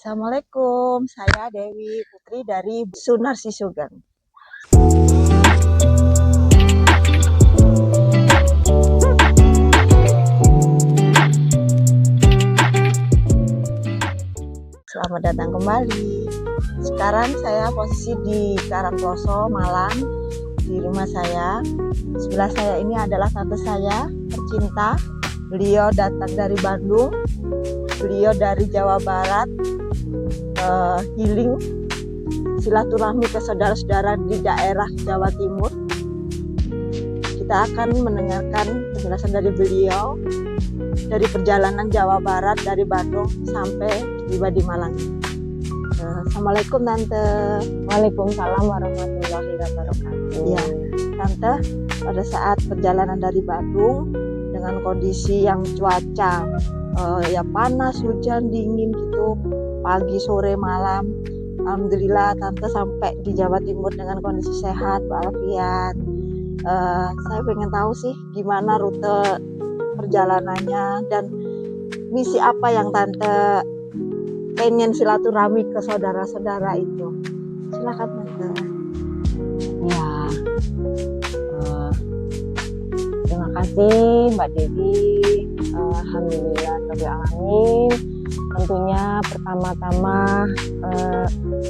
Assalamualaikum, saya Dewi Putri dari Sunarsi Sugeng. Selamat datang kembali. Sekarang saya posisi di Karangploso, Malang, di rumah saya. Sebelah saya ini adalah tante saya tercinta. Beliau datang dari Bandung, beliau dari Jawa Barat, healing silaturahmi ke saudara-saudara di daerah Jawa Timur. Kita akan mendengarkan penjelasan dari beliau dari perjalanan Jawa Barat dari Bandung sampai tiba di Malang. Assalamualaikum Tante. Waalaikumsalam warahmatullahi wabarakatuh. Ya, Tante, pada saat perjalanan dari Bandung dengan kondisi yang cuaca ya panas, hujan, dingin gitu, pagi, sore, malam, alhamdulillah Tante sampai di Jawa Timur dengan kondisi sehat, walafiat. Saya pengen tahu sih gimana rute perjalanannya dan misi apa yang Tante pengen silaturahmi ke saudara-saudara itu. Silakan Tante. Ya, terima kasih Mbak Dewi. Alhamdulillah rabbil alamin. Tentunya pertama-tama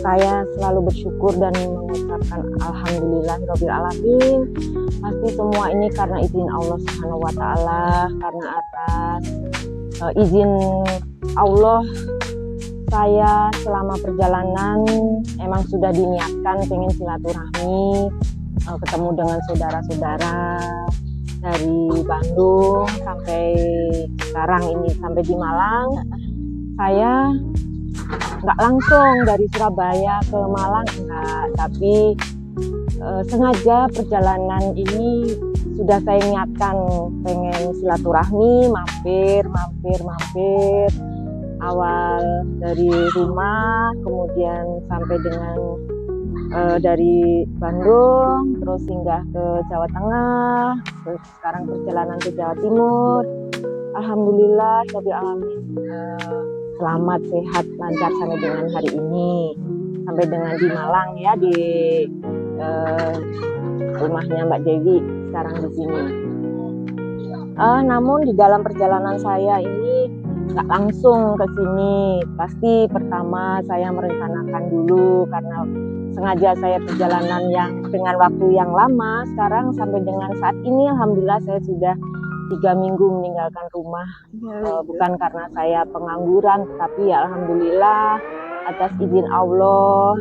saya selalu bersyukur dan mengucapkan alhamdulillah rabbil alamin. Pasti semua ini karena izin Allah Subhanahu wa taala, karena atas izin Allah saya selama perjalanan emang sudah diniatkan pengen silaturahmi, ketemu dengan saudara-saudara dari Bandung sampai sekarang ini sampai di Malang. Saya nggak langsung dari Surabaya ke Malang, enggak, tapi sengaja perjalanan ini sudah saya niatkan pengen silaturahmi, mampir awal dari rumah, kemudian sampai dengan dari Bandung, terus singgah ke Jawa Tengah, terus sekarang perjalanan ke Jawa Timur. Alhamdulillah rabbil alamin, selamat, sehat, lancar sampai dengan hari ini, sampai dengan di Malang ya, di rumahnya Mbak Dewi sekarang di sini. Namun di dalam perjalanan saya ini nggak langsung ke sini. Pasti pertama saya merencanakan dulu karena sengaja saya perjalanan yang dengan waktu yang lama. Sekarang sampai dengan saat ini alhamdulillah saya sudah 3 minggu meninggalkan rumah. Bukan karena saya pengangguran, tetapi ya alhamdulillah atas izin Allah.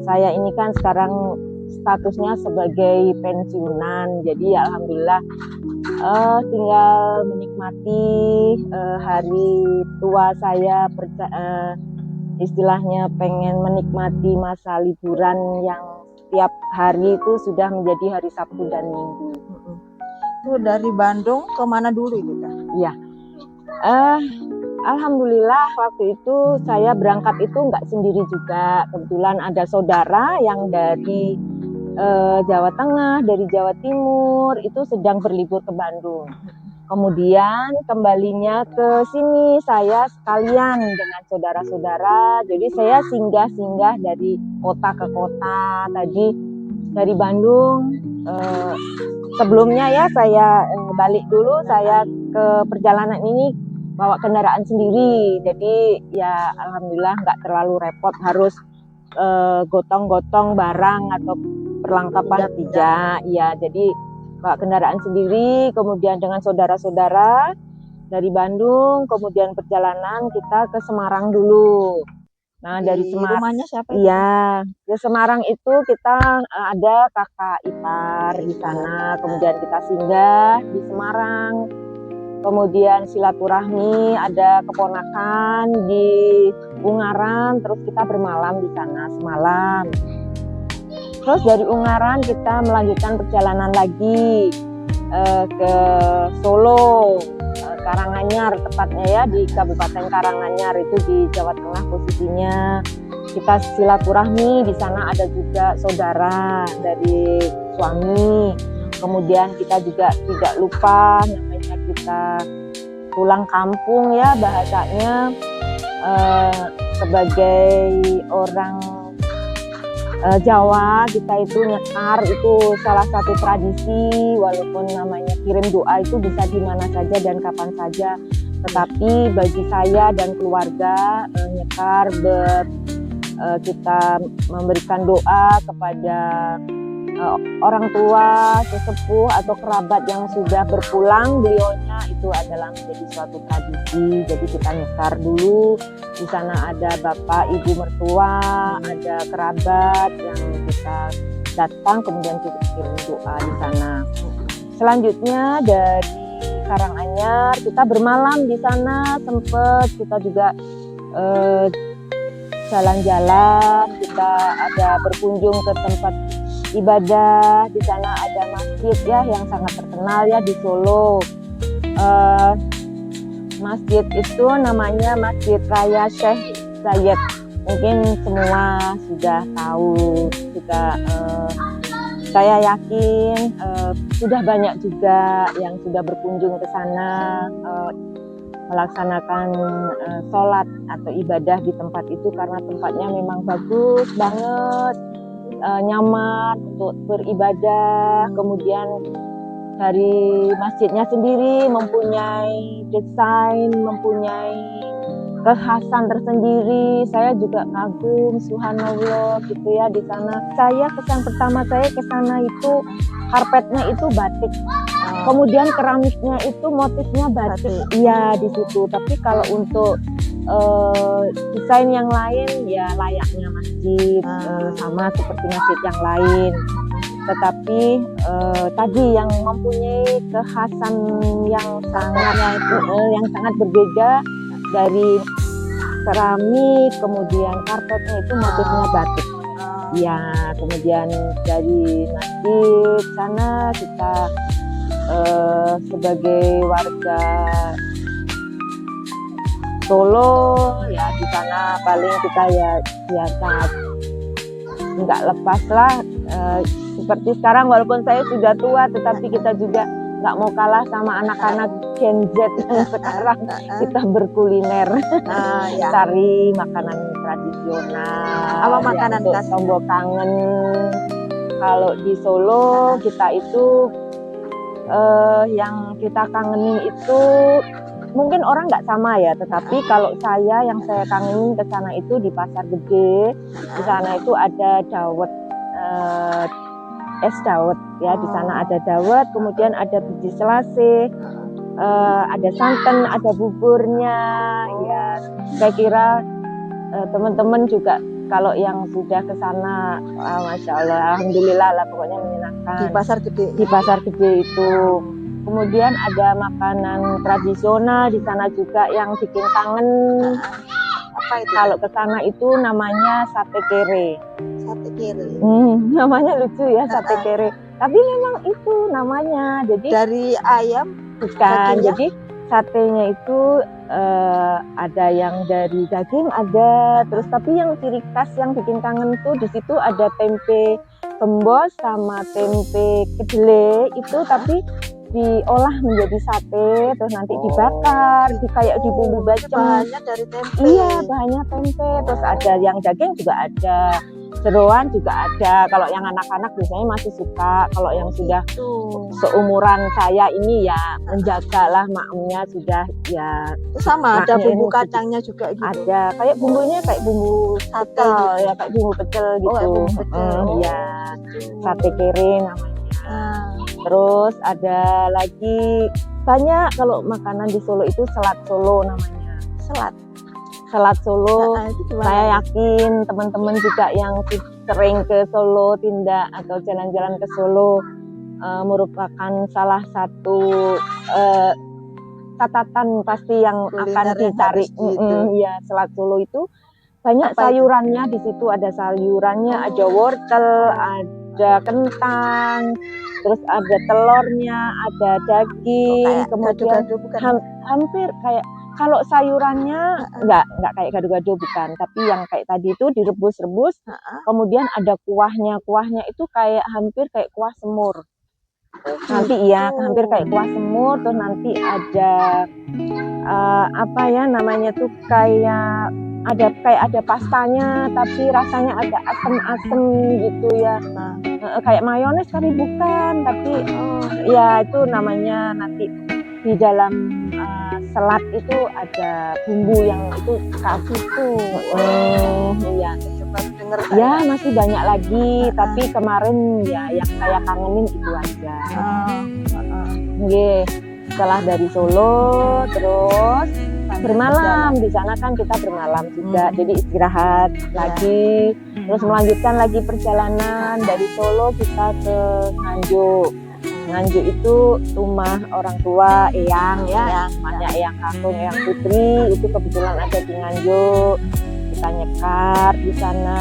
Saya ini kan sekarang statusnya sebagai pensiunan, jadi ya alhamdulillah tinggal menikmati hari tua saya, istilahnya pengen menikmati masa liburan yang setiap hari itu sudah menjadi hari Sabtu dan Minggu. Itu dari Bandung ke mana dulu itu Kak? Iya, alhamdulillah waktu itu saya berangkat itu nggak sendiri juga, kebetulan ada saudara yang dari Jawa Tengah, dari Jawa Timur itu sedang berlibur ke Bandung. Kemudian kembalinya ke sini saya sekalian dengan saudara-saudara. Jadi saya singgah-singgah dari kota ke kota. Tadi dari Bandung, sebelumnya ya saya balik dulu, saya ke perjalanan ini bawa kendaraan sendiri. Jadi ya alhamdulillah nggak terlalu repot harus gotong-gotong barang atau perlengkapan tidak. Ya, jadi bawa kendaraan sendiri, kemudian dengan saudara-saudara dari Bandung, kemudian perjalanan kita ke Semarang dulu. Nah, dari Semarang, rumahnya siapa itu? Iya, di Semarang itu kita ada kakak ipar di sana, kemudian kita singgah di Semarang, kemudian silaturahmi, ada keponakan di Ungaran, terus kita bermalam di sana semalam. Terus dari Ungaran kita melanjutkan perjalanan lagi ke Solo, Karanganyar tepatnya ya, di Kabupaten Karanganyar itu di Jawa Tengah posisinya. Kita silaturahmi, di sana ada juga saudara dari suami. Kemudian kita juga tidak lupa namanya kita pulang kampung ya bahasanya, sebagai orang Jawa, kita itu nyekar itu salah satu tradisi, walaupun namanya kirim doa itu bisa di mana saja dan kapan saja. Tetapi bagi saya dan keluarga, nyekar kita memberikan doa kepada orang tua, sesepuh atau kerabat yang sudah berpulang beliaunya, itu adalah menjadi suatu tradisi. Jadi kita nyekar dulu, di sana ada bapak, ibu mertua, ada kerabat yang kita datang, kemudian kita kirim doa di sana. Selanjutnya dari Karanganyar kita bermalam di sana, sempat kita juga jalan-jalan, kita ada berkunjung ke tempat ibadah. Di sana ada masjid ya yang sangat terkenal ya di Solo. Masjid itu namanya Masjid Raya Syekh Zayed. Mungkin semua sudah tahu juga. Saya yakin sudah banyak juga yang sudah berkunjung ke sana melaksanakan sholat atau ibadah di tempat itu, karena tempatnya memang bagus banget, nyaman untuk beribadah. Kemudian dari masjidnya sendiri mempunyai desain, mempunyai kekhasan tersendiri. Saya juga kagum, subhanallah gitu ya di sana. Saya kesan pertama saya ke sana itu karpetnya itu batik. Kemudian keramiknya itu motifnya batik. Iya di situ. Tapi kalau untuk desain yang lain ya layaknya masjid, sama seperti masjid yang lain. Tetapi tadi yang mempunyai kekhasan yang sangat berbeda dari keramik, kemudian karpetnya itu motifnya batik. Ya, kemudian dari masjid sana kita sebagai warga Solo ya di sana paling kita ya biasa nggak lepas lah seperti sekarang, walaupun saya sudah tua tetapi kita juga nggak mau kalah sama anak-anak Gen Z yang sekarang. Kita berkuliner, cari makanan tradisional. Apa makanan ya, khas? Tombol kangen. Kalau di Solo kita itu yang kita kangenin itu mungkin orang nggak sama ya, tetapi kalau saya yang saya kangenin ke sana itu di Pasar Gede. Di sana itu ada dawet, es dawet ya. Di sana ada dawet, kemudian ada biji selasih, ada santan, ada buburnya. Ya, saya kira teman-teman juga kalau yang sudah ke sana, masya Allah, alhamdulillah lah, pokoknya menyenangkan. Di Pasar Gede. Di Pasar Gede itu. Kemudian ada makanan tradisional di sana juga yang bikin kangen. Apa itu? Kalau ke sana itu namanya sate kere. Sate kere. Namanya lucu ya, sate kere. Tapi memang itu namanya. Jadi dari ayam bukan. dagingnya? Jadi satenya itu ada yang dari daging ada. Terus tapi yang ciri khas yang bikin kangen tuh di situ ada tempe gembos sama tempe kedelai itu, tapi diolah menjadi sate, terus nanti dibakar, kayak di bumbu bacem. Bahannya dari tempe. Iya, bahannya tempe. Terus ada yang daging juga ada, jeroan juga ada. Kalau yang anak-anak biasanya masih suka. Kalau yang sudah seumuran saya ini ya menjagalah maknya sudah ya. Sama ada bumbu kacangnya juga gitu. Ada, kayak bumbunya kayak bumbu sate ya, kayak bumbu pecel gitu. Iya, sate kere namanya. Terus ada lagi banyak, kalau makanan di Solo itu selat Solo namanya. Selat Solo. Saya yakin teman-teman juga yang sering ke Solo, tindak atau jalan-jalan ke Solo merupakan salah satu catatan pasti yang akan dicari. Ya, selat Solo itu banyak sayurannya di situ. Ada sayurannya, ada wortel, ada kentang, terus ada telurnya, ada daging, kemudian hampir kayak kalau sayurannya nggak kayak gado-gado bukan, tapi yang kayak tadi itu direbus-rebus, kemudian ada kuahnya itu kayak hampir kayak kuah semur. Nanti ya hampir kayak kuah semur, terus nanti ada apa ya namanya tuh kayak ada pastanya tapi rasanya agak asem-asem gitu ya. Kayak mayones tapi bukan, tapi ya itu namanya nanti di dalam selat itu ada bumbu yang itu kasih tuh. Iya. Coba denger Ya masih banyak lagi, tapi kemarin ya yang saya kangenin itu aja. Nggih. Setelah dari Solo terus bermalam di sana kan kita bermalam juga, jadi istirahat lagi, terus melanjutkan lagi perjalanan dari Solo kita ke Nganjuk. Nganjuk itu rumah orang tua Eyang ya, namanya Eyang Kakung, Eyang Putri, itu kebetulan ada di Nganjuk. Kita nyekar di sana.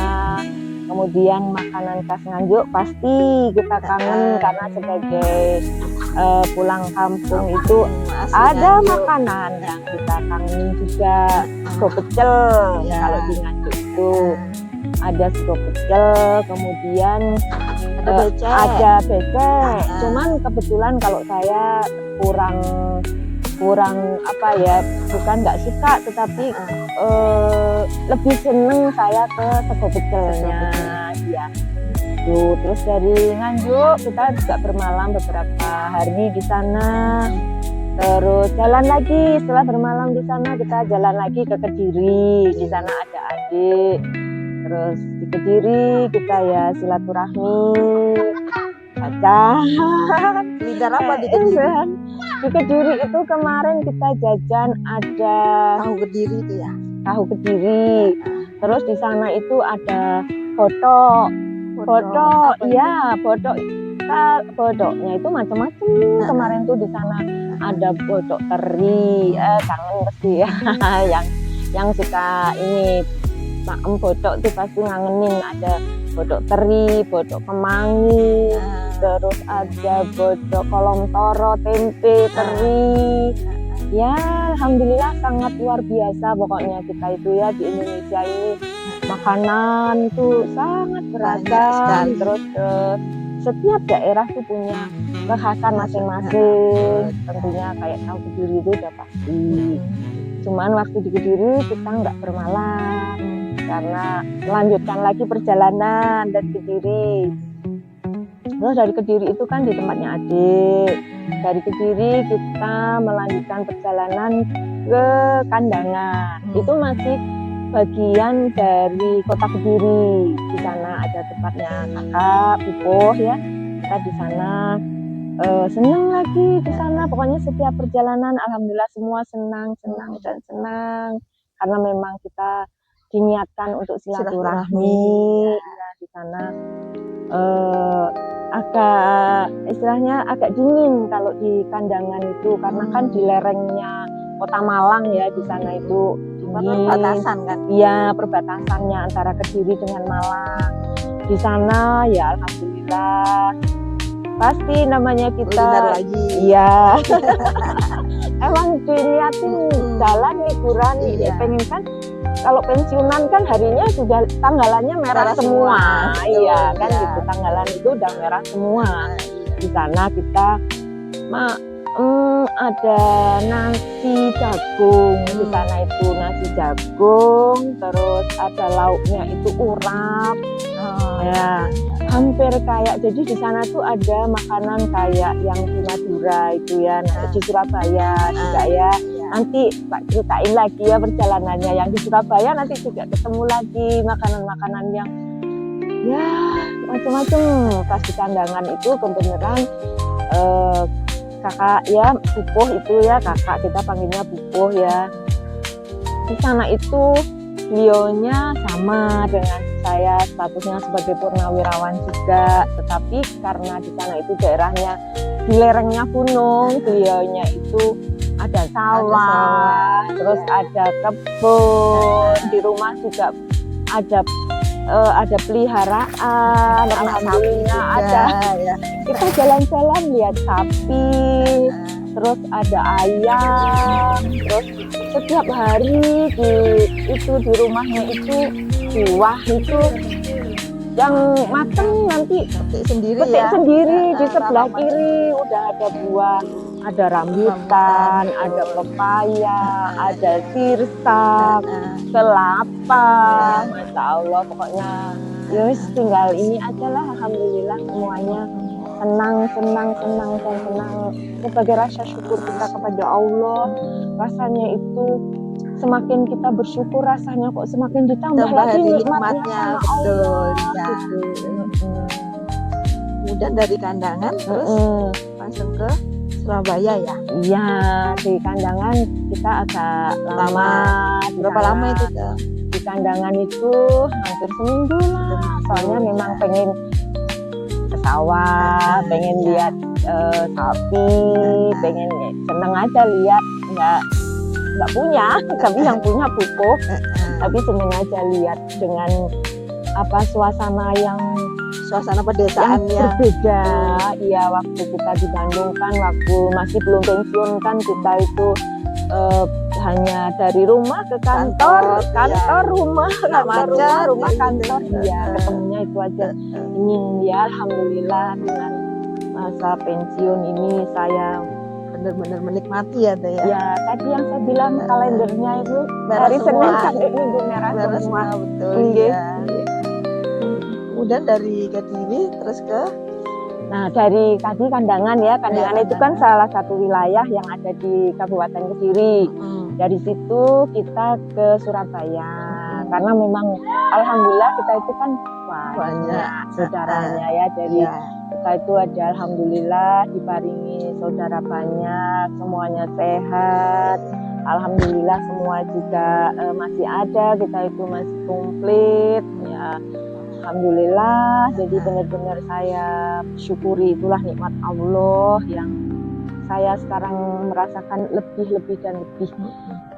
Kemudian makanan khas Nganjuk pasti kita kangen karena sebagai pulang kampung itu ada makanan yang kita kangenin juga, sego pecel. Kalau di Nganjuk itu ada sego pecel, kemudian ada becek. Cuman kebetulan kalau saya kurang apa ya, bukan nggak suka, tetapi lebih seneng saya ke sego pecelnya ya. Terus dari Nganjuk kita juga bermalam beberapa hari di sana. Terus jalan lagi, setelah bermalam di sana kita jalan lagi ke Kediri. Di sana ada adik. Terus di Kediri kita ya silaturahmi, pacaran. Lidah apa di Kediri? Di Kediri itu kemarin kita jajan ada Tahu Kediri itu ya. Tahu Kediri. Terus di sana itu ada botok. Botok, iya botok. Bodoknya itu macam-macam. Kemarin tuh di sana ada botok teri, kangen pasti ya. yang suka ini maem botok tuh pasti ngangenin. Ada botok teri, botok kemangi, terus ada botok kolom toro, tempe teri. Ya alhamdulillah sangat luar biasa pokoknya kita itu ya di Indonesia ini. Makanan tuh sangat beragam, terus setiap daerah tuh punya kekhasan masing-masing. Tentunya kayak tahu Kediri itu udah pasti. Cuman waktu di Kediri kita nggak bermalam karena melanjutkan lagi perjalanan dari Kediri. Terus dari Kediri itu kan di tempatnya adik. Dari Kediri kita melanjutkan perjalanan ke Kandangan. Itu masih bagian dari kota Kediri. Di sana ada tempatnya kakak, pupuh ya. Kita di sana senang lagi di sana. Pokoknya setiap perjalanan, alhamdulillah semua senang karena memang kita diniatkan untuk silaturahmi. Ya, di sana agak istilahnya agak dingin kalau di Kandangan itu karena kan di lerengnya Kota Malang ya, di sana itu perbatasan kan? Iya, perbatasannya antara Kediri dengan Malang. Di sana ya alhamdulillah pasti namanya kita lagi. Iya. Emang diniatin jalan liburan, pengen kan kalau pensiunan kan harinya sudah tanggalannya merah semua. Iya kan gitu, tanggalan itu udah merah semua. Di sana kita ada nasi jagung. Di sana itu nasi jagung, terus ada lauknya itu urap. Ya, hampir kayak, jadi di sana tuh ada makanan kayak yang di Madura itu ya, di Surabaya juga ya. Nanti Pak ceritain lagi ya perjalanannya yang di Surabaya, nanti juga ketemu lagi makanan-makanan yang ya macam-macam. Pas di Kandangan itu kebenaran kakak ya, pupuh itu ya, kakak kita panggilnya pupuh ya. Di sana itu beliaunya sama dengan saya, statusnya sebagai purnawirawan juga, tetapi karena di sana itu daerahnya di lerengnya gunung, beliaunya itu ada sawah, terus ada kebun, di rumah juga ada peliharaan, alhamdulillah ada. Kita jalan-jalan lihat sapi, terus ada ayam, terus setiap hari di rumahnya itu buah itu yang matang nanti petik sendiri petik ya. sendiri. Di Nah, sebelah tanaman. kiri udah ada buah, ada rambutan, ada pepaya, ada sirsak, Nah, kelapa, Ya. masya Allah pokoknya. Yus tinggal ini aja lah, alhamdulillah semuanya senang dan senang sebagai rasa syukur kita kepada Allah. Rasanya itu semakin kita bersyukur, rasanya kok semakin ditambah Tambah lagi lagi nikmatnya nikmatnya, sama betul, Allah ya. gitu. Kemudian dari kandangan terus langsung ke Surabaya ya. Iya, di kandangan kita agak lama. Berapa lama itu ke? Di kandangan itu hampir seminggu lah. Soalnya memang pengen ke sawah, pengen Iya. lihat sapi, pengen seneng aja lihat, nggak punya, tapi yang punya pupuk, tapi seneng aja lihat dengan apa suasana yang pedesaan ya. berbeda. Iya, waktu kita di Bandung kan, waktu masih belum pensiun kan, kita itu hanya dari rumah ke kantor, rumah, rumah kantor. Iya, ketemunya itu aja. Ini ya alhamdulillah dengan masa pensiun ini saya benar-benar menikmati ya Teh ya. ya tadi yang saya bilang kalendernya itu Merah dari semua. Senin sampai Minggu merah Merah semua. semua, betul Nggih. ya. Kemudian dari Kediri terus ke Nah, dari tadi kandangan ya, kandangan itu kan salah satu wilayah yang ada di Kabupaten Kediri. Dari situ kita ke Surabaya, karena memang alhamdulillah kita itu kan banyak saudaranya ya. Jadi kita itu ada alhamdulillah diparingi saudara banyak, semuanya sehat. Alhamdulillah semua juga masih ada, kita itu masih komplit ya. Alhamdulillah, jadi benar-benar saya syukuri itulah nikmat Allah yang saya sekarang merasakan lebih dan lebih.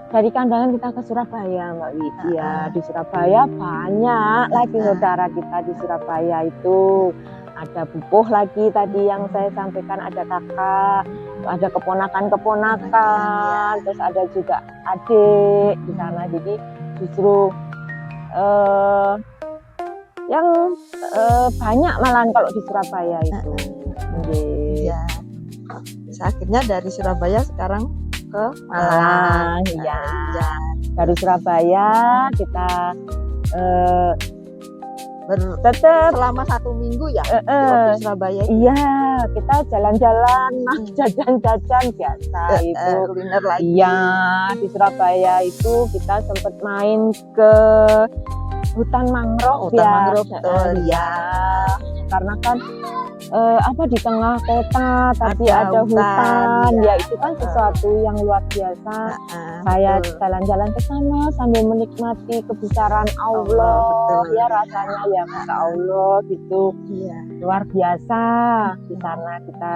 Dari kandangan kita ke Surabaya, Mbak Widi ya. Di Surabaya banyak lagi saudara kita di Surabaya itu. Ada bubuh lagi tadi yang saya sampaikan, ada kakak, ada keponakan-keponakan, terus ada juga adik di sana. Jadi justru yang banyak malahan kalau di Surabaya itu. Ya. Terus akhirnya dari Surabaya sekarang ke Malang. Ya. Dari Surabaya kita tetap selama 1 minggu ya di Surabaya. Iya, kita jalan-jalan, jajan-jajan biasa itu. Kuliner lagi. Iya, di Surabaya itu kita sempat main ke hutan mangrove ya. Karena kan di tengah kota tapi ada hutan ya, itu kan sesuatu yang luar biasa. Saya jalan-jalan ke sana sambil menikmati kebesaran Allah ya, rasanya ya Masya Allah gitu. Luar biasa di sana, kita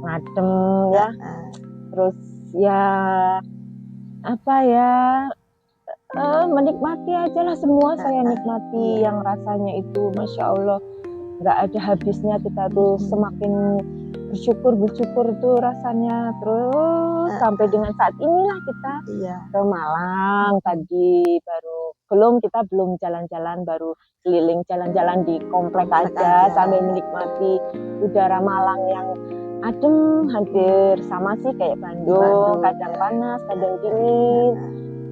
ngadem ya. Terus ya menikmati aja lah, semua saya nikmati yang rasanya itu Masya Allah nggak ada habisnya. Kita tuh semakin bersyukur tuh rasanya. Terus sampai dengan saat inilah kita ke Malang tadi, kita belum jalan-jalan, baru keliling jalan-jalan di komplek aja sambil menikmati udara Malang yang adem, hampir sama sih kayak Bandung, kadang panas, kadang dingin.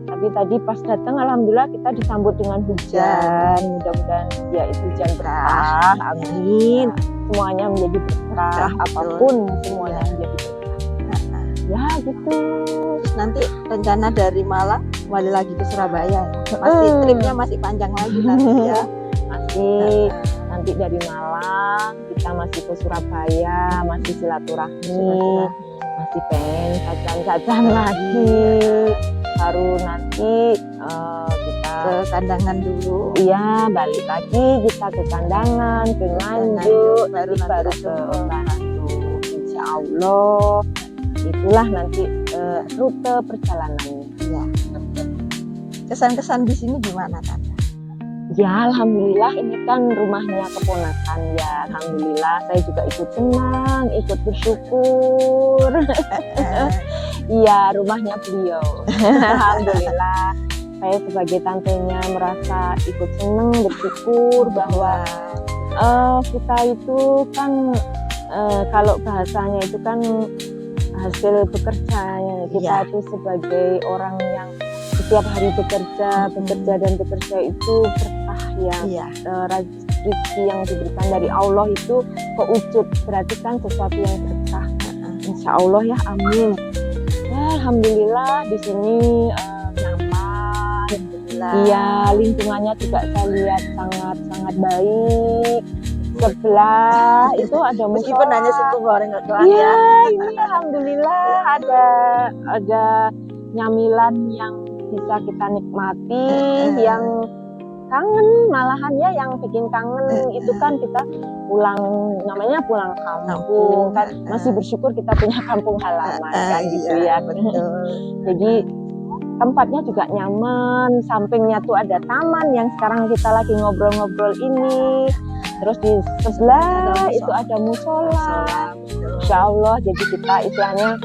Tapi tadi pas datang alhamdulillah kita disambut dengan hujan. Mudah-mudahan ya itu hujan berkah, amin. Semuanya menjadi berkah, apapun semuanya menjadi berkah. Ya gitu. Terus nanti rencana dari Malang kembali lagi ke Surabaya. Tripnya masih panjang lagi nanti ya. Masih nanti dari Malang kita masih ke Surabaya, masih silaturahmi, masih pengen jajan-jajan lagi. Baru nanti kita ke kandangan dulu. Iya, balik lagi kita ke kandangan, ke Nganjuk, baru ke Bandung. Insya Allah itulah nanti rute perjalanannya. Ya. Kesan-kesan di sini gimana Tante? Ya alhamdulillah, ini kan rumahnya keponakan ya. Alhamdulillah saya juga ikut senang, ikut bersyukur. Iya, rumahnya beliau. Alhamdulillah saya sebagai tantenya merasa ikut seneng, bersyukur bahwa kita itu kan kalau bahasanya itu kan hasil bekerja. Kita itu sebagai orang yang setiap hari bekerja dan bekerja itu berkah ya. Rezeki yang diberikan dari Allah itu kewujud, berarti kan sesuatu yang berkah. Insya Allah ya, amin. Ya, alhamdulillah di sini nyaman. Iya, lingkungannya juga saya lihat sangat baik. Sebelah itu ada musola. Meskipun hanya siku goreng doang ya. Ya. Ini alhamdulillah ada nyamilan yang bisa kita nikmati, yang kangen malahan ya, yang bikin kangen itu kan kita namanya pulang kampung kan, masih bersyukur kita punya kampung halaman kan gitu ya. Jadi tempatnya juga nyaman, sampingnya tuh ada taman yang sekarang kita lagi ngobrol-ngobrol ini. Terus di sebelah itu ada musola. Insya Allah, jadi kita istilahnya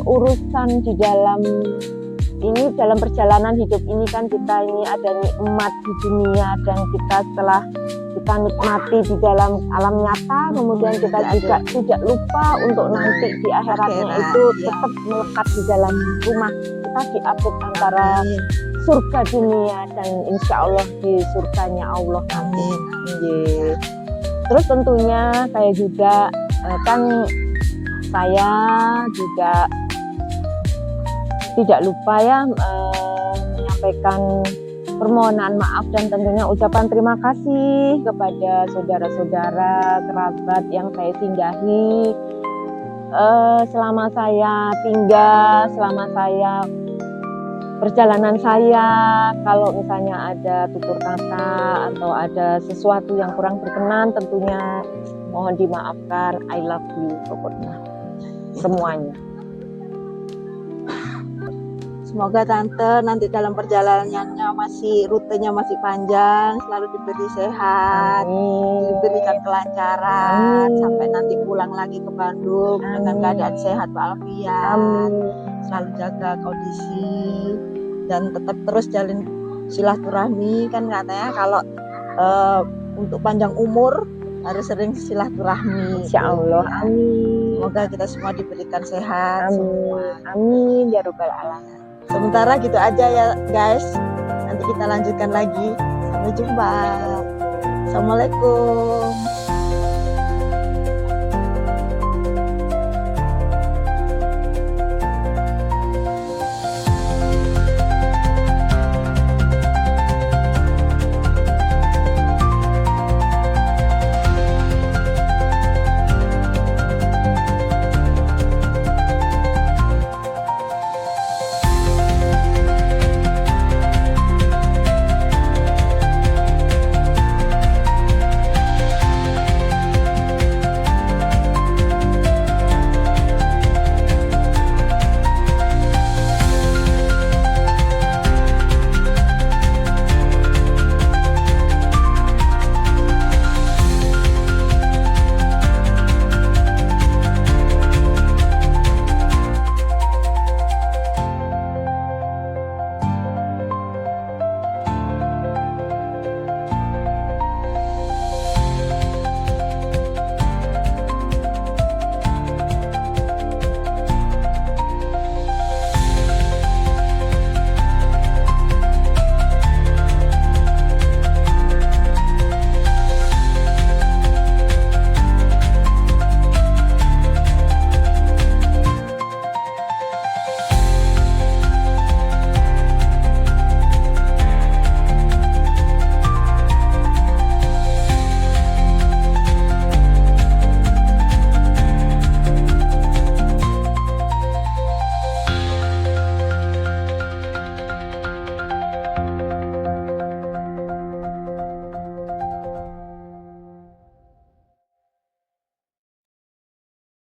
urusan di dalam perjalanan hidup ini kan kita ini ada nikmat di dunia, dan kita setelah kita nikmati di dalam alam nyata, kemudian kita juga tidak lupa untuk nanti di akhiratnya itu tetap melekat di dalam rumah kita, diapit antara surga dunia dan insya Allah di surganya Allah. Amin. Terus tentunya saya juga saya juga tidak lupa ya menyampaikan permohonan maaf dan tentunya ucapan terima kasih kepada saudara-saudara, kerabat yang saya singgahi selama saya tinggal, selama saya perjalanan saya. Kalau misalnya ada tutur kata atau ada sesuatu yang kurang berkenan, tentunya mohon dimaafkan. I love you pokoknya semuanya. Semoga Tante nanti dalam perjalanannya rutenya masih panjang, selalu diberi sehat, diberikan kelancaran, sampai nanti pulang lagi ke Bandung dengan keadaan sehat walafiat, selalu jaga kondisi dan tetap terus jalin silaturahmi. Kan katanya kalau untuk panjang umur harus sering silaturahmi. Insya Allah, amin. Semoga kita semua diberikan sehat. Amin ya Rabbal Alamin. Sementara gitu aja ya guys, nanti kita lanjutkan lagi. Sampai jumpa. Assalamualaikum.